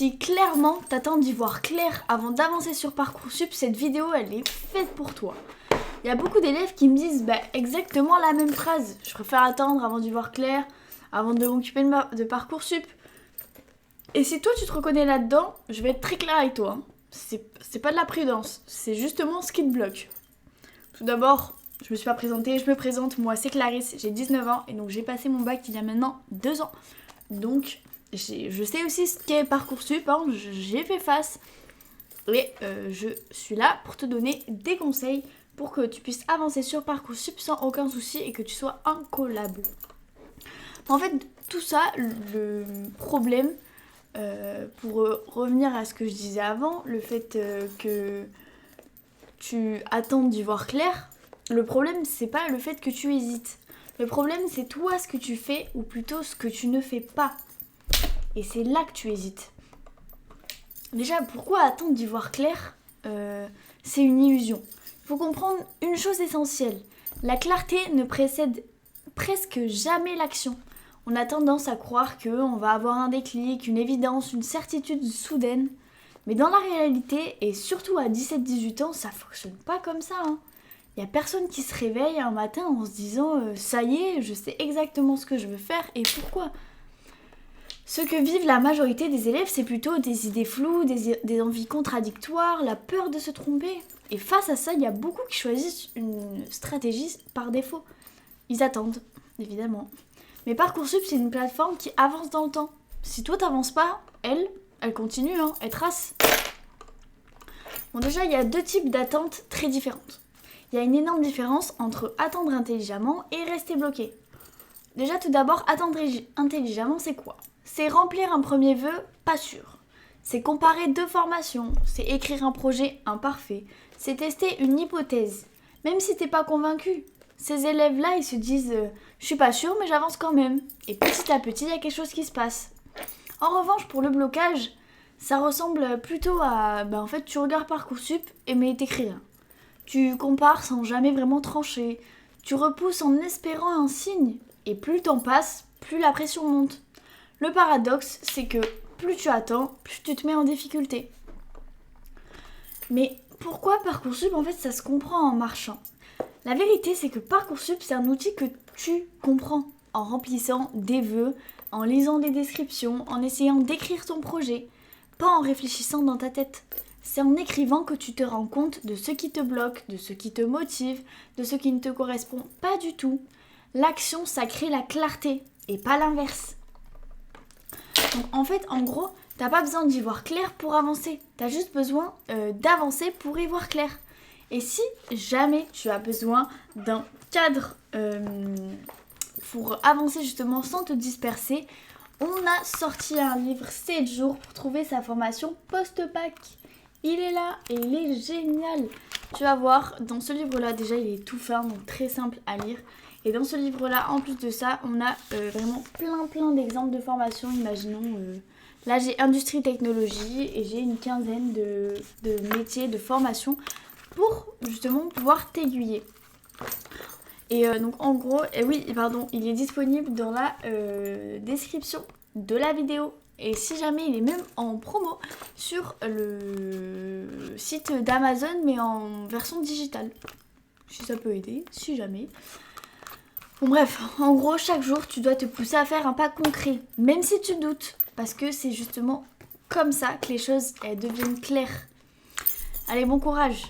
Si clairement t'attends d'y voir clair avant d'avancer sur Parcoursup, cette vidéo elle est faite pour toi. Il y a beaucoup d'élèves qui me disent exactement la même phrase. Je préfère attendre avant d'y voir clair, avant de m'occuper de Parcoursup. Et si toi tu te reconnais là-dedans, je vais être très claire avec toi. C'est pas de la prudence, c'est justement ce qui te bloque. Tout d'abord, je me suis pas présentée, je me présente, moi c'est Clarisse, j'ai 19 ans et donc j'ai passé mon bac il y a maintenant 2 ans. Donc je sais aussi ce qu'est Parcoursup, hein, j'ai fait face. Et je suis là pour te donner des conseils pour que tu puisses avancer sur Parcoursup sans aucun souci et que tu sois un collabo. En fait, tout ça, le problème, pour revenir à ce que je disais avant, le fait que tu attends d'y voir clair, le problème c'est pas le fait que tu hésites. Le problème c'est toi ce que tu fais ou plutôt ce que tu ne fais pas. Et c'est là que tu hésites. Déjà, pourquoi attendre d'y voir clair c'est une illusion. Il faut comprendre une chose essentielle. La clarté ne précède presque jamais l'action. On a tendance à croire qu'on va avoir un déclic, une évidence, une certitude soudaine. Mais dans la réalité, et surtout à 17-18 ans, ça fonctionne pas comme ça. Il n'y a personne qui se réveille un matin en se disant « ça y est, je sais exactement ce que je veux faire et pourquoi ». Ce que vivent la majorité des élèves, c'est plutôt des idées floues, des envies contradictoires, la peur de se tromper. Et face à ça, il y a beaucoup qui choisissent une stratégie par défaut. Ils attendent, évidemment. Mais Parcoursup, c'est une plateforme qui avance dans le temps. Si toi, t'avances pas, elle continue, elle trace. Bon, déjà, il y a 2 types d'attentes très différentes. Il y a une énorme différence entre attendre intelligemment et rester bloqué. Déjà, tout d'abord, attendre intelligemment, c'est quoi ? C'est remplir un premier vœu pas sûr. C'est comparer 2 formations. C'est écrire un projet imparfait. C'est tester une hypothèse. Même si t'es pas convaincu. Ces élèves-là, ils se disent je suis pas sûre, mais j'avance quand même. Et petit à petit, il y a quelque chose qui se passe. En revanche, pour le blocage, ça ressemble plutôt à en fait, tu regardes Parcoursup mais t'écris rien. Tu compares sans jamais vraiment trancher. Tu repousses en espérant un signe. Et plus le temps passe, plus la pression monte. Le paradoxe, c'est que plus tu attends, plus tu te mets en difficulté. Mais pourquoi Parcoursup, en fait, ça se comprend en marchant ? La vérité, c'est que Parcoursup, c'est un outil que tu comprends en remplissant des vœux, en lisant des descriptions, en essayant d'écrire ton projet, pas en réfléchissant dans ta tête. C'est en écrivant que tu te rends compte de ce qui te bloque, de ce qui te motive, de ce qui ne te correspond pas du tout. L'action, ça crée la clarté et pas l'inverse. Donc en fait, en gros, t'as pas besoin d'y voir clair pour avancer. T'as juste besoin d'avancer pour y voir clair. Et si jamais tu as besoin d'un cadre pour avancer justement sans te disperser, on a sorti un livre 7 jours pour trouver sa formation post-bac. Il est là et il est génial. Tu vas voir, dans ce livre-là, déjà il est tout fin, donc très simple à lire. Et dans ce livre-là, en plus de ça, on a vraiment plein d'exemples de formations. Imaginons, là j'ai industrie technologie et j'ai une quinzaine de métiers, de formations pour justement pouvoir t'aiguiller. Et donc en gros, il est disponible dans la description de la vidéo. Et si jamais il est même en promo sur le site d'Amazon, mais en version digitale. Si ça peut aider, si jamais. Bon bref, en gros, chaque jour, tu dois te pousser à faire un pas concret, même si tu doutes, parce que c'est justement comme ça que les choses elles deviennent claires. Allez, bon courage!